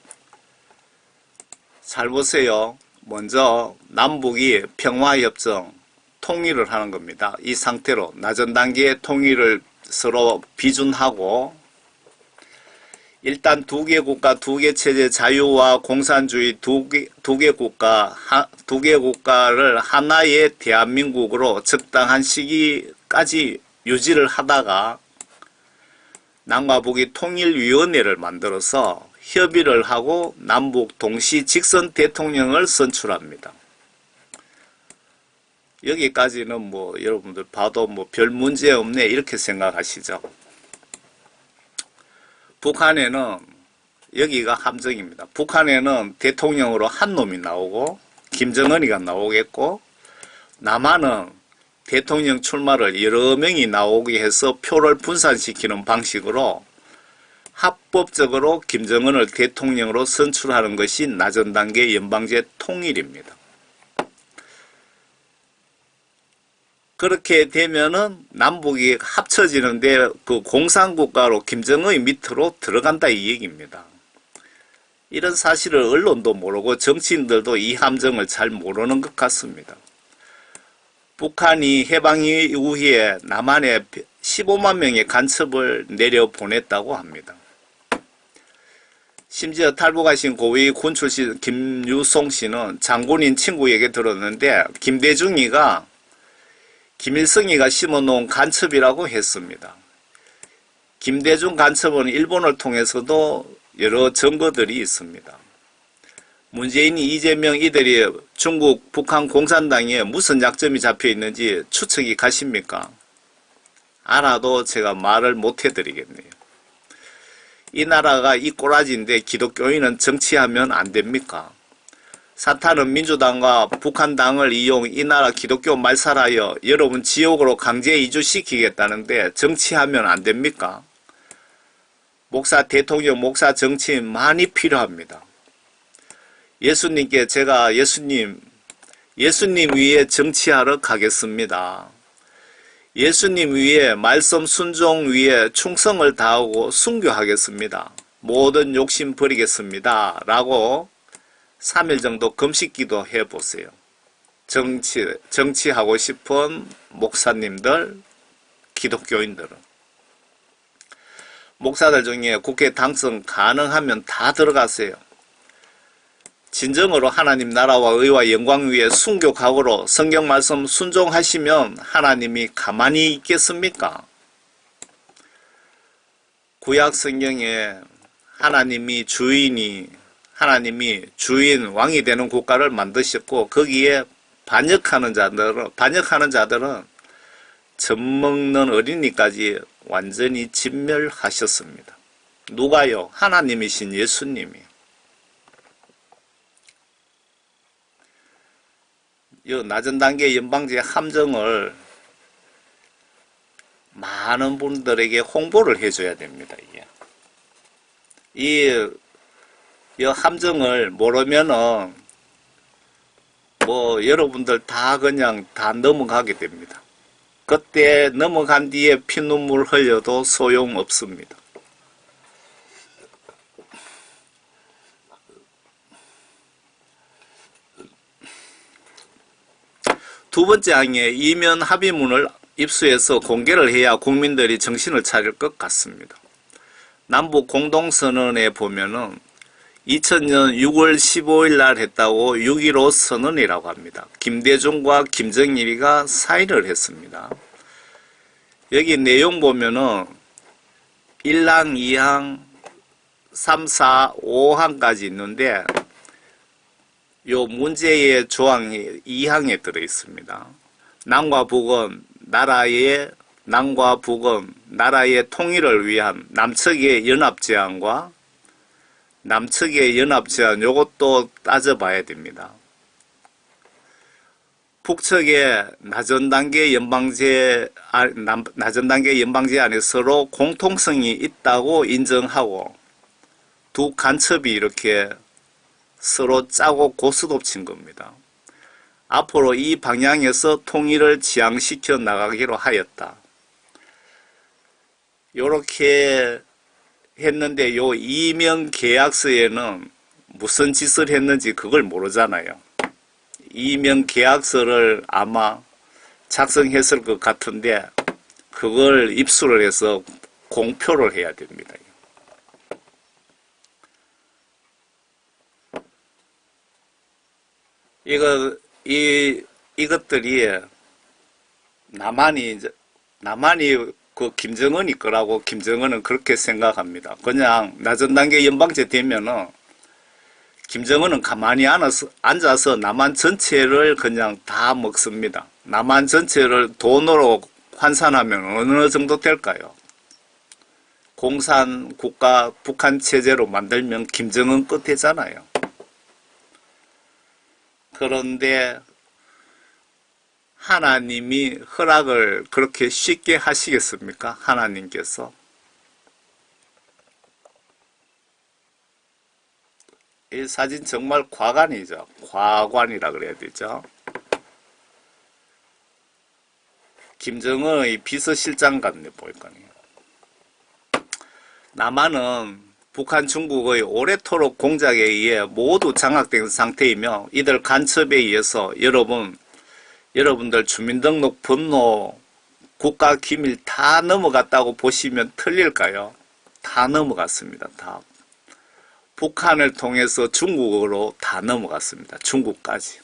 잘 보세요. 먼저 남북이 평화협정 통일을 하는 겁니다. 이 상태로 낮은 단계의 통일을 서로 비준하고 일단 두 개 국가, 두 개 체제, 자유와 공산주의 두 개 국가를 하나의 대한민국으로 적당한 시기까지 유지를 하다가 남과 북이 통일위원회를 만들어서 협의를 하고 남북 동시 직선 대통령을 선출합니다. 여기까지는 뭐 여러분들 봐도 뭐 별 문제 없네 이렇게 생각하시죠. 북한에는 여기가 함정입니다. 북한에는 대통령으로 한 놈이 나오고 김정은이가 나오겠고, 남한은 대통령 출마를 여러 명이 나오게 해서 표를 분산시키는 방식으로 합법적으로 김정은을 대통령으로 선출하는 것이 낮은 단계 연방제 통일입니다. 그렇게 되면은 남북이 합쳐지는데 그 공산국가로 김정은의 밑으로 들어간다 이 얘기입니다. 이런 사실을 언론도 모르고 정치인들도 이 함정을 잘 모르는 것 같습니다. 북한이 해방 이후에 남한에 15만 명의 간첩을 내려보냈다고 합니다. 심지어 탈북하신 고위 군 출신 김유송 씨는 장군인 친구에게 들었는데 김대중이가 김일성이가 심어놓은 간첩이라고 했습니다. 김대중 간첩은 일본을 통해서도 여러 증거들이 있습니다. 문재인, 이재명 이들이 중국, 북한 공산당에 무슨 약점이 잡혀 있는지 추측이 가십니까? 알아도 제가 말을 못 해드리겠네요. 이 나라가 이 꼬라지인데 기독교인은 정치하면 안 됩니까? 사탄은 민주당과 북한당을 이용 이 나라 기독교 말살하여 여러분 지옥으로 강제 이주시키겠다는데 정치하면 안 됩니까? 목사, 대통령, 목사, 정치인 많이 필요합니다. 예수님께 제가 예수님 위에 정치하러 가겠습니다. 예수님 위에 말씀 순종 위에 충성을 다하고 순교하겠습니다. 모든 욕심 버리겠습니다. 라고 3일 정도 금식기도 해보세요. 정치하고 싶은 목사님들, 기독교인들은. 목사들 중에 국회 당선 가능하면 다 들어가세요. 진정으로 하나님 나라와 의와 영광 위에 순교 각오로 성경 말씀 순종하시면 하나님이 가만히 있겠습니까? 구약 성경에 하나님이 주인, 왕이 되는 국가를 만드셨고 거기에 반역하는 자들은 젖먹는 어린이까지 완전히 진멸하셨습니다. 누가요? 하나님이신 예수님이. 이 낮은 단계 연방제 함정을 많은 분들에게 홍보를 해줘야 됩니다. 이 함정을 모르면은 뭐 여러분들 다 그냥 다 넘어가게 됩니다. 그때 넘어간 뒤에 피눈물 흘려도 소용없습니다. 두 번째 항에 이면 합의문을 입수해서 공개를 해야 국민들이 정신을 차릴 것 같습니다. 남북 공동선언에 보면은 2000년 6월 15일 날 했다고 6.15 선언이라고 합니다. 김대중과 김정일이가 사인을 했습니다. 여기 내용 보면은 1항, 2항, 3, 4, 5항까지 있는데 요 문제의 조항이 2항에 들어 있습니다. 남과 북은 나라의 통일을 위한 남측의 연합제안과 남측의 연합제안 요것도 따져봐야 됩니다. 북측의 낮은 단계 연방제 안에 서로 공통성이 있다고 인정하고 두 간첩이 이렇게 서로 짜고 고스톱 친 겁니다. 앞으로 이 방향에서 통일을 지향시켜 나가기로 하였다. 요렇게 했는데 요 이명 계약서에는 무슨 짓을 했는지 그걸 모르잖아요. 이명 계약서를 아마 작성했을 것 같은데 그걸 입수를 해서 공표를 해야 됩니다. 이것들이 남한이 그 김정은이 거라고 김정은은 그렇게 생각합니다. 그냥 낮은 단계 연방제 되면은 김정은은 가만히 앉아서 남한 전체를 그냥 다 먹습니다. 남한 전체를 돈으로 환산하면 어느 정도 될까요? 공산국가 북한 체제로 만들면 김정은 끝이잖아요. 그런데 하나님이 허락을 그렇게 쉽게 하시겠습니까? 하나님께서. 이 사진 정말 과관이죠. 과관이라 그래야 되죠. 김정은의 비서실장 같네 보니까요. 남한은 북한, 중국의 오래도록 공작에 의해 모두 장악된 상태이며 이들 간첩에 의해서 여러분들 주민등록 번호, 국가기밀 다 넘어갔다고 보시면 틀릴까요? 다 넘어갔습니다. 다. 북한을 통해서 중국으로 다 넘어갔습니다. 중국까지.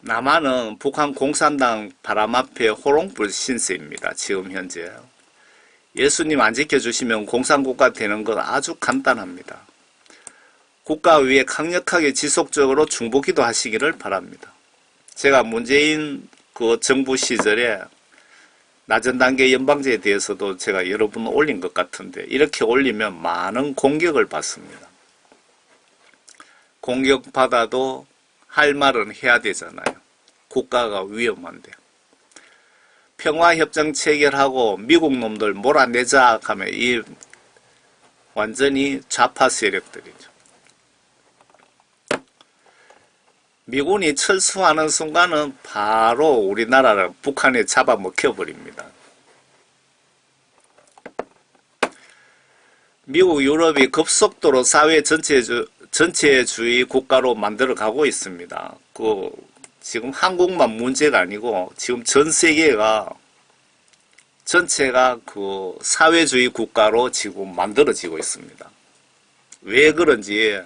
남한은 북한 공산당 바람 앞에 호롱불 신세입니다. 지금 현재. 예수님 안 지켜주시면 공산국가 되는 건 아주 간단합니다. 국가 위에 강력하게 지속적으로 중보기도 하시기를 바랍니다. 제가 문재인 그 정부 시절에 낮은 단계 연방제에 대해서도 제가 여러 번 올린 것 같은데 이렇게 올리면 많은 공격을 받습니다. 공격받아도 할 말은 해야 되잖아요. 국가가 위험한데. 평화협정 체결하고 미국 놈들 몰아내자 하면 이 완전히 좌파 세력들이죠. 미군이 철수하는 순간은 바로 우리나라를 북한에 잡아먹혀버립니다. 미국, 유럽이 급속도로 사회 전체주의 국가로 만들어가고 있습니다. 지금 한국만 문제가 아니고 지금 전 세계가 전체가 그 사회주의 국가로 지금 만들어지고 있습니다. 왜 그런지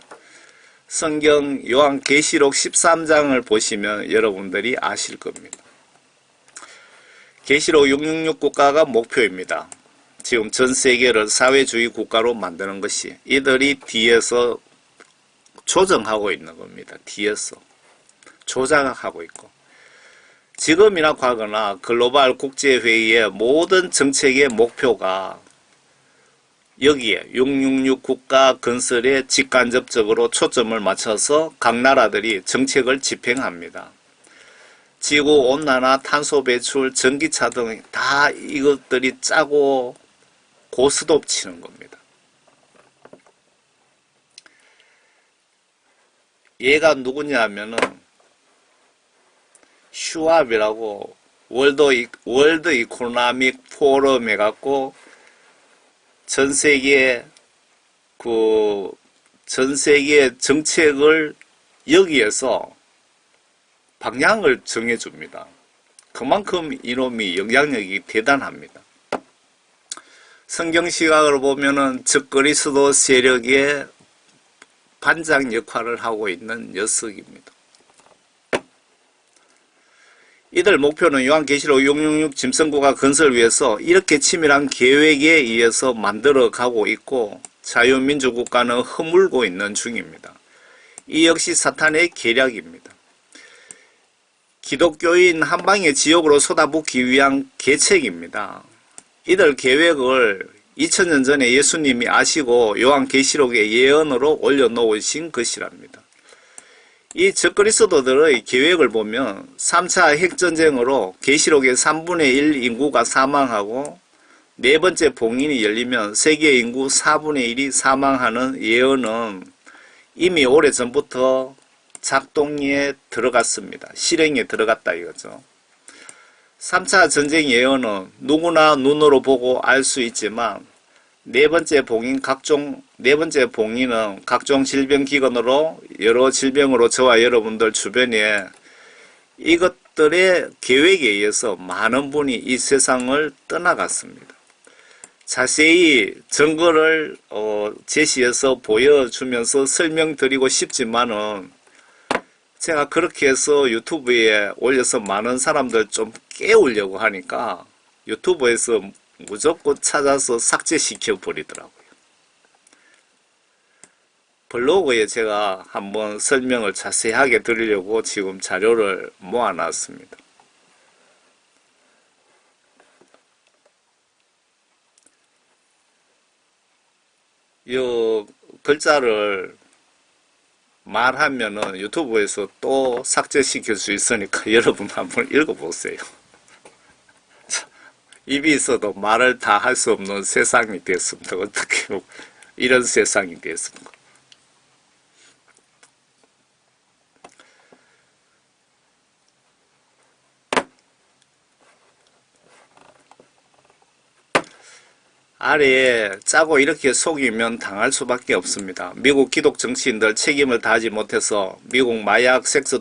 성경 요한계시록 13장을 보시면 여러분들이 아실 겁니다. 계시록 666 국가가 목표입니다. 지금 전 세계를 사회주의 국가로 만드는 것이 이들이 뒤에서 조정하고 있는 겁니다. 뒤에서 조작하고 있고 지금이나 과거나 글로벌 국제회의의 모든 정책의 목표가 여기에 666 국가 건설에 직간접적으로 초점을 맞춰서 각 나라들이 정책을 집행합니다. 지구온난화, 탄소 배출, 전기차 등 다 이것들이 짜고 고스톱 치는 겁니다. 얘가 누구냐 하면은 슈왑이라고 월드 이코노믹 포럼 해갖고 전 세계 정책을 여기에서 방향을 정해줍니다. 그만큼 이놈이 영향력이 대단합니다. 성경 시각으로 보면은 적그리스도 세력의 반장 역할을 하고 있는 녀석입니다. 이들 목표는 요한계시록 666 짐승국가 건설을 위해서 이렇게 치밀한 계획에 의해서 만들어 가고 있고 자유민주국가는 허물고 있는 중입니다. 이 역시 사탄의 계략입니다. 기독교인 한방의 지옥으로 쏟아붓기 위한 계책입니다. 이들 계획을 2000년 전에 예수님이 아시고 요한계시록의 예언으로 올려놓으신 것이랍니다. 이 적그리스도들의 계획을 보면 3차 핵전쟁으로 계시록의 3분의 1 인구가 사망하고 네 번째 봉인이 열리면 세계 인구 4분의 1이 사망하는 예언은 이미 오래전부터 작동에 들어갔습니다. 실행에 들어갔다 이거죠. 3차 전쟁 예언은 누구나 눈으로 보고 알 수 있지만 네 번째 봉인은 각종 질병기근으로 여러 질병으로 저와 여러분들 주변에 이것들의 계획에 의해서 많은 분이 이 세상을 떠나갔습니다. 자세히 증거를 제시해서 보여주면서 설명드리고 싶지만은 제가 그렇게 해서 유튜브에 올려서 많은 사람들 좀 깨우려고 하니까 유튜브에서 무조건 찾아서 삭제시켜 버리더라고요. 블로그에 제가 한번 설명을 자세하게 드리려고 지금 자료를 모아놨습니다. 이 글자를 말하면은 유튜브에서 또 삭제시킬 수 있으니까 여러분 한번 읽어보세요. 입이 있어도 말을 다 할 수 없는 세상이 됐습니다. 어떻게 이런 세상이 됐습니까? 아래에 짜고 이렇게 속이면 당할 수밖에 없습니다. 미국 기독 정치인들 책임을 다하지 못해서 미국 마약, 섹스,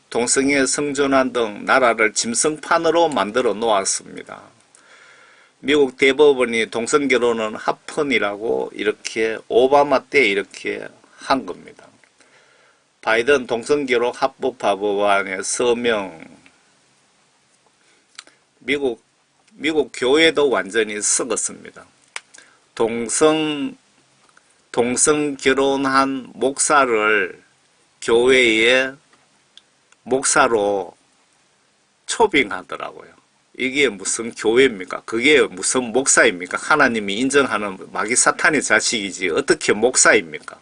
동성애 성전환 등 나라를 짐승판으로 만들어 놓았습니다. 미국 대법원이 동성결혼은 합헌이라고 이렇게 오바마 때 이렇게 한 겁니다. 바이든 동성결혼 합법화 법안의 서명, 미국 교회도 완전히 썩었습니다. 동성 결혼한 목사를 교회의 목사로 초빙하더라고요. 이게 무슨 교회입니까? 그게 무슨 목사입니까? 하나님이 인정하는 마귀 사탄의 자식이지 어떻게 목사입니까?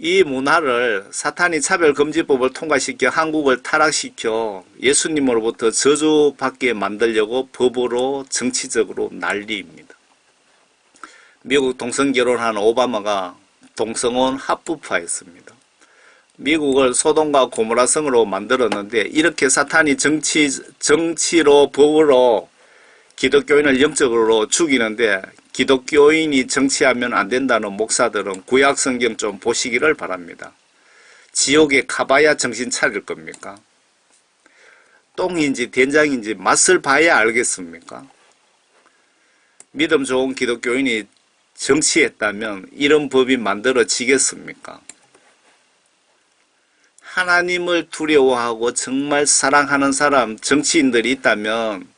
이 문화를 사탄이 차별금지법을 통과시켜 한국을 타락시켜 예수님으로부터 저주받게 만들려고 법으로 정치적으로 난리입니다. 미국 동성결혼한 오바마가 동성혼 합법화했습니다. 미국을 소돔과 고모라성으로 만들었는데 이렇게 사탄이 정치로 법으로 기독교인을 영적으로 죽이는데 기독교인이 정치하면 안 된다는 목사들은 구약 성경 좀 보시기를 바랍니다. 지옥에 가봐야 정신 차릴 겁니까? 똥인지 된장인지 맛을 봐야 알겠습니까? 믿음 좋은 기독교인이 정치했다면 이런 법이 만들어지겠습니까? 하나님을 두려워하고 정말 사랑하는 사람, 정치인들이 있다면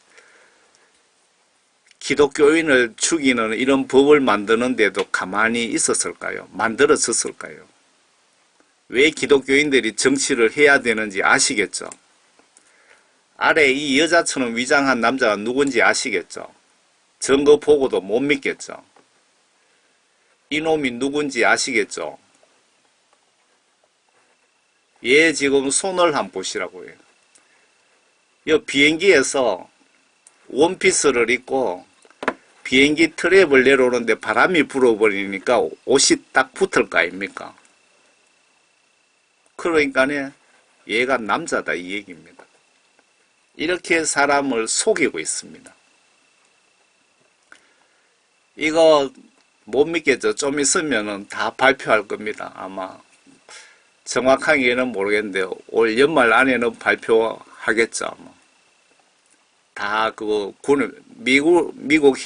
기독교인을 죽이는 이런 법을 만드는데도 가만히 있었을까요? 만들어졌을까요? 왜 기독교인들이 정치를 해야 되는지 아시겠죠? 아래 이 여자처럼 위장한 남자가 누군지 아시겠죠? 증거 보고도 못 믿겠죠? 이놈이 누군지 아시겠죠? 얘 지금 손을 한번 보시라고요. 이 비행기에서 원피스를 입고 비행기 트랩을 내려오는데 바람이 불어버리니까 옷이 딱 붙을 거 아닙니까? 그러니까 얘가 남자다 이 얘기입니다. 이렇게 사람을 속이고 있습니다. 이거 못 믿겠죠? 좀 있으면은 다 발표할 겁니다. 아마 정확하게는 모르겠는데 올 연말 안에는 발표하겠죠. 아마. 다 미국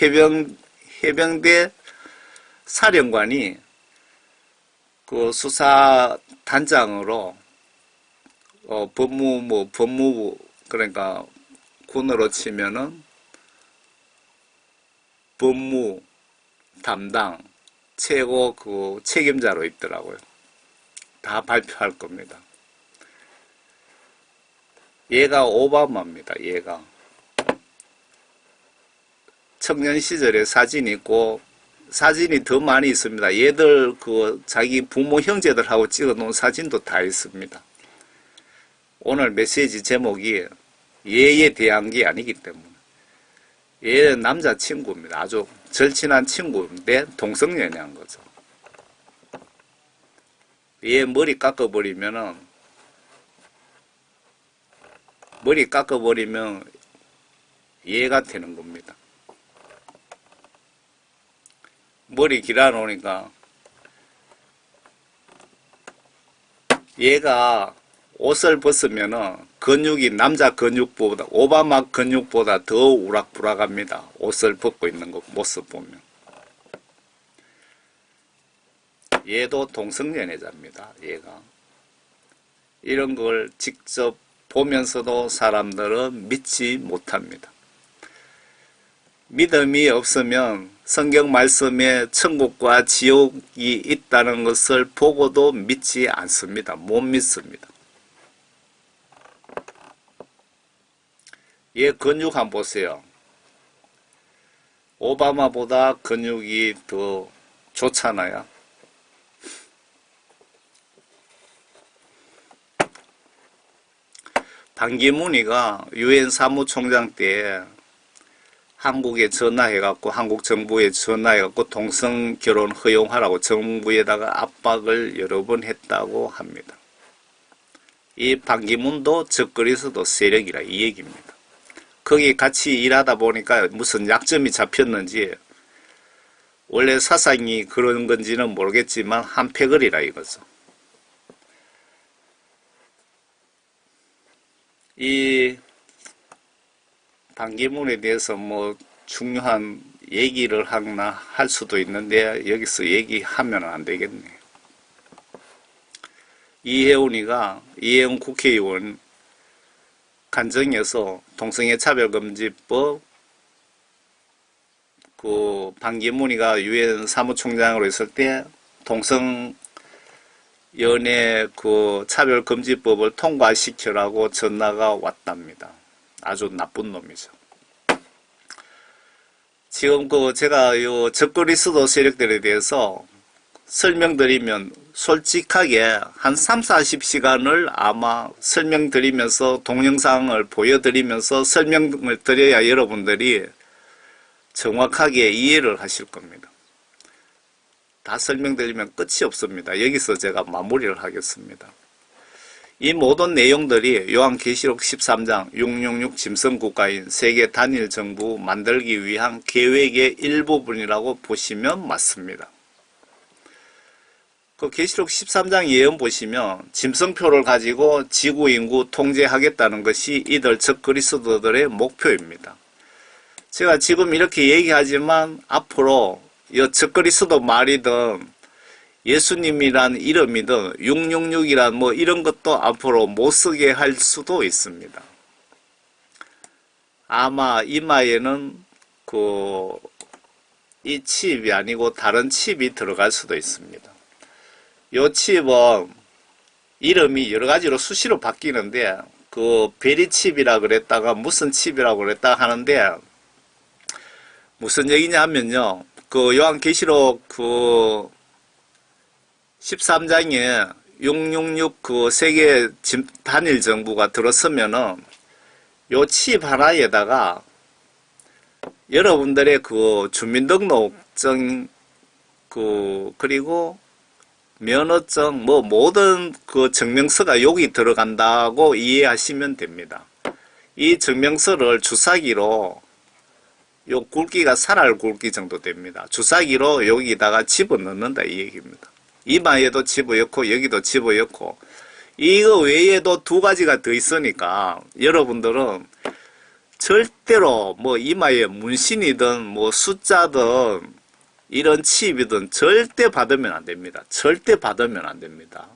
해병대 사령관이 그 수사단장으로 법무부 그러니까 군으로 치면은 법무 담당 최고 그 책임자로 있더라고요. 다 발표할 겁니다. 얘가 오바마입니다. 얘가 청년 시절에 사진이 있고 사진이 더 많이 있습니다. 얘들 그 자기 부모 형제들하고 찍어 놓은 사진도 다 있습니다. 오늘 메시지 제목이 얘에 대한 게 아니기 때문에 얘는 남자친구입니다. 아주 절친한 친구인데 동성연애한 거죠. 얘 머리 깎아버리면 얘가 되는 겁니다. 머리 길어놓으니까 얘가 옷을 벗으면은 근육이 남자 근육보다, 오바마 근육보다 더 우락부락합니다. 옷을 벗고 있는 거 모습 보면. 얘도 동성연애자입니다. 얘가. 이런 걸 직접 보면서도 사람들은 믿지 못합니다. 믿음이 없으면 성경 말씀에 천국과 지옥이 있다는 것을 보고도 믿지 않습니다. 못 믿습니다. 얘 근육 한번 보세요. 오바마보다 근육이 더 좋잖아요. 반기문이가 유엔 사무총장 때 한국에 전화해갖고 한국 정부에 전화해갖고 동성 결혼 허용하라고 정부에다가 압박을 여러 번 했다고 합니다. 이 반기문도 적거리에서도 세력이라 이 얘기입니다. 거기 같이 일하다 보니까 무슨 약점이 잡혔는지 원래 사상이 그런 건지는 모르겠지만 한패거리라 이거죠. 이 반기문에 대해서 뭐 중요한 얘기를 하나 할 수도 있는데 여기서 얘기하면 안 되겠네요. 이혜훈 국회의원 간정에서 동성애 차별금지법 그 반기문이가 유엔 사무총장으로 있을 때 동성연애 그 차별금지법을 통과시켜라고 전화가 왔답니다. 아주 나쁜 놈이죠. 지금 제가 요 적거리수도 세력들에 대해서 설명드리면 솔직하게 한 3, 40시간을 아마 설명드리면서 동영상을 보여드리면서 설명을 드려야 여러분들이 정확하게 이해를 하실 겁니다. 다 설명드리면 끝이 없습니다. 여기서 제가 마무리를 하겠습니다. 이 모든 내용들이 요한계시록 13장 666 짐승국가인 세계 단일 정부 만들기 위한 계획의 일부분이라고 보시면 맞습니다. 그 계시록 13장 예언 보시면 짐승표를 가지고 지구 인구 통제하겠다는 것이 이들 적그리스도들의 목표입니다. 제가 지금 이렇게 얘기하지만 앞으로 이 적그리스도 말이든 예수님이란 이름이든 666이란 뭐 이런 것도 앞으로 못 쓰게 할 수도 있습니다. 아마 이마에는 이 칩이 아니고 다른 칩이 들어갈 수도 있습니다. 요 칩은 이름이 여러 가지로 수시로 바뀌는데 베리 칩이라 그랬다가 무슨 칩이라고 그랬다 하는데 무슨 얘기냐 하면요. 요한계시록 13장에 666 세계 단일 정부가 들어서면은 요 칩 하나에다가 여러분들의 주민등록증 그리고 면허증 모든 증명서가 여기 들어간다고 이해하시면 됩니다. 이 증명서를 주사기로 요 굵기가 살알 굵기 정도 됩니다. 주사기로 여기다가 집어넣는다 이 얘기입니다. 이마에도 집어넣고 여기도 집어넣고 이거 외에도 두 가지가 더 있으니까 여러분들은 절대로 이마에 문신이든 숫자든 이런 칩이든 절대 받으면 안 됩니다. 절대 받으면 안 됩니다.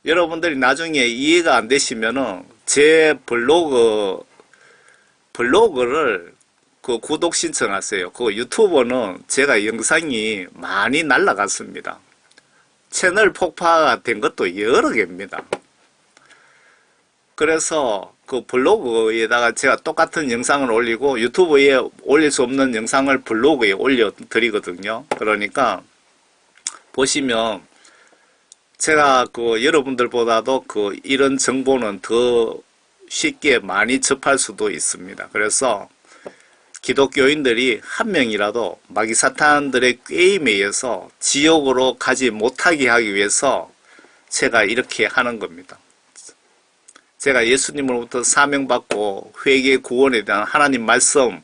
여러분들이 나중에 이해가 안 되시면은 제 블로그를 구독 신청하세요. 유튜버는 제가 영상이 많이 날라갔습니다. 채널 폭파가 된 것도 여러 개입니다. 그래서 블로그에다가 제가 똑같은 영상을 올리고 유튜브에 올릴 수 없는 영상을 블로그에 올려드리거든요. 그러니까 보시면 제가 여러분들보다도 이런 정보는 더 쉽게 많이 접할 수도 있습니다. 그래서 기독교인들이 한 명이라도 마귀사탄들의 꾀임에 의해서 지옥으로 가지 못하게 하기 위해서 제가 이렇게 하는 겁니다. 제가 예수님으로부터 사명받고 회개 구원에 대한 하나님 말씀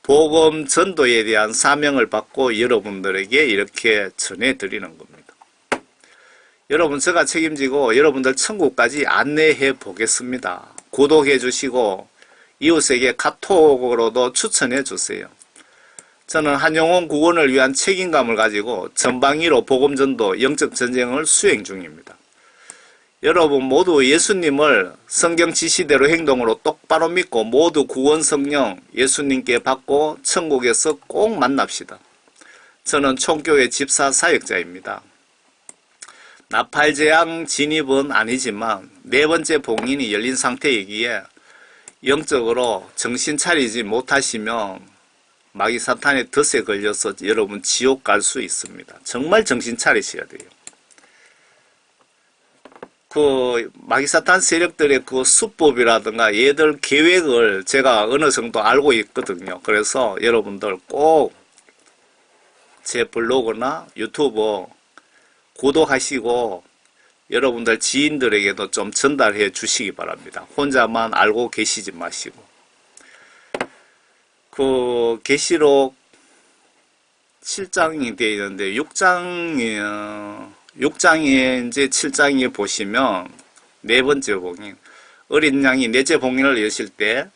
복음 전도에 대한 사명을 받고 여러분들에게 이렇게 전해드리는 겁니다. 여러분 제가 책임지고 여러분들 천국까지 안내해 보겠습니다. 구독해 주시고 이웃에게 카톡으로도 추천해 주세요. 저는 한영혼 구원을 위한 책임감을 가지고 전방위로 복음전도 영적 전쟁을 수행 중입니다. 여러분 모두 예수님을 성경 지시대로 행동으로 똑바로 믿고 모두 구원 성령 예수님께 받고 천국에서 꼭 만납시다. 저는 총교회 집사 사역자입니다. 나팔재앙 진입은 아니지만 네 번째 봉인이 열린 상태이기에 영적으로 정신 차리지 못하시면 마귀 사탄의 덫에 걸려서 여러분 지옥 갈 수 있습니다. 정말 정신 차리셔야 돼요. 그 마귀 사탄 세력들의 그 수법이라든가 얘들 계획을 제가 어느 정도 알고 있거든요. 그래서 여러분들 꼭 제 블로그나 유튜브 구독하시고 여러분들 지인들에게도 좀 전달해 주시기 바랍니다. 혼자만 알고 계시지 마시고. 그 계시록 7장이 되어 있는데 6장에 이제 7장에 보시면 네 번째 봉인, 어린 양이 넷째 봉인을 여실 때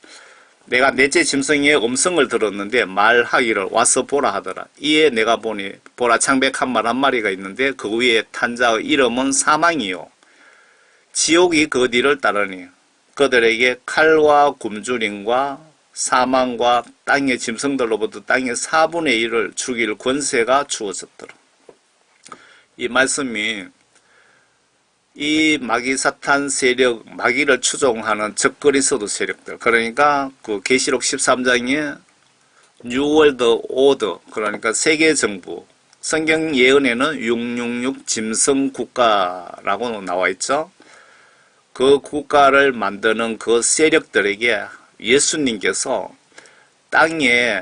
내가 넷째 짐승의 음성을 들었는데 말하기를 와서 보라 하더라. 이에 내가 보니 보라 창백한 말 한 마리가 있는데 그 위에 탄 자의 이름은 사망이요 지옥이 그 뒤를 따르니 그들에게 칼과 굶주림과 사망과 땅의 짐승들로부터 땅의 4분의 1을 죽일 권세가 주어졌더라. 이 말씀이 이 마귀 사탄 세력, 마귀를 추종하는 적그리스도 세력들, 그러니까 그 계시록 13장에 뉴월드 오더, 그러니까 세계 정부, 성경 예언에는 666 짐승 국가라고 나와 있죠. 그 국가를 만드는 그 세력들에게 예수님께서 땅에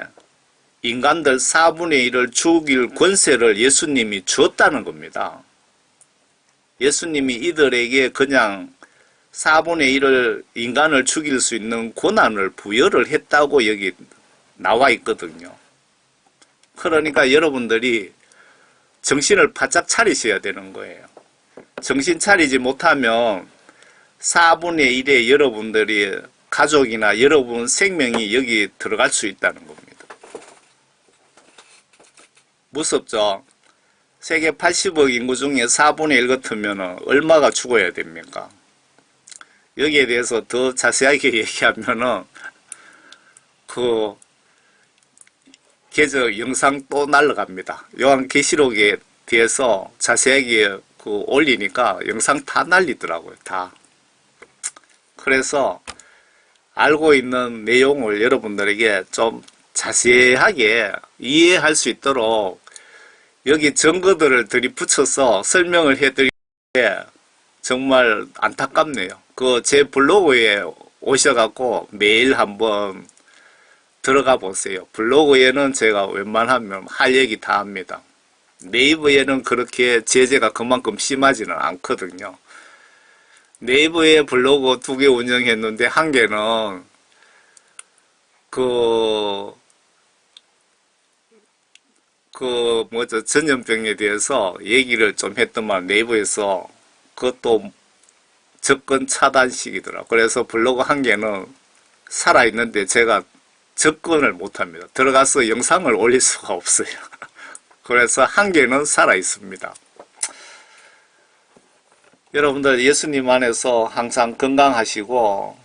인간들 4분의 1을 죽일 권세를 예수님이 주었다는 겁니다. 예수님이 이들에게 그냥 4분의 1을 인간을 죽일 수 있는 권한을 부여를 했다고 여기 나와 있거든요. 그러니까 여러분들이 정신을 바짝 차리셔야 되는 거예요. 정신 차리지 못하면 4분의 1의 여러분들이 가족이나 여러분 생명이 여기 들어갈 수 있다는 겁니다. 무섭죠? 세계 80억 인구 중에 4분의 1 같으면 얼마가 죽어야 됩니까? 여기에 대해서 더 자세하게 얘기하면은 그 계절 영상 또 날라갑니다. 요한계시록에 대해서 자세하게 그 올리니까 영상 다 날리더라고요. 다. 그래서 알고 있는 내용을 여러분들에게 좀 자세하게 이해할 수 있도록 여기 증거들을 들이붙여서 설명을 해드리는데 정말 안타깝네요. 그 제 블로그에 오셔갖고 매일 한번 들어가 보세요. 블로그에는 제가 웬만하면 할 얘기 다 합니다. 네이버에는 그렇게 제재가 그만큼 심하지는 않거든요. 네이버에 블로그 2개 운영했는데 한 개는 전염병에 대해서 얘기를 좀 했더만 네이버에서 그것도 접근 차단식이더라. 그래서 블로그 한 개는 살아있는데 제가 접근을 못합니다. 들어가서 영상을 올릴 수가 없어요. 그래서 한 개는 살아있습니다. 여러분들 예수님 안에서 항상 건강하시고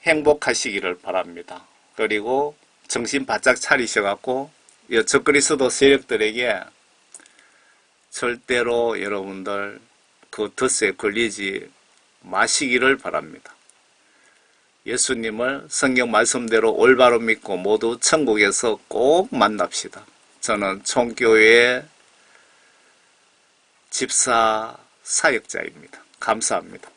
행복하시기를 바랍니다. 그리고 정신 바짝 차리셔갖고 적그리스도 세력들에게 절대로 여러분들 그 덫에 걸리지 마시기를 바랍니다. 예수님을 성경 말씀대로 올바로 믿고 모두 천국에서 꼭 만납시다. 저는 총교회 집사 사역자입니다. 감사합니다.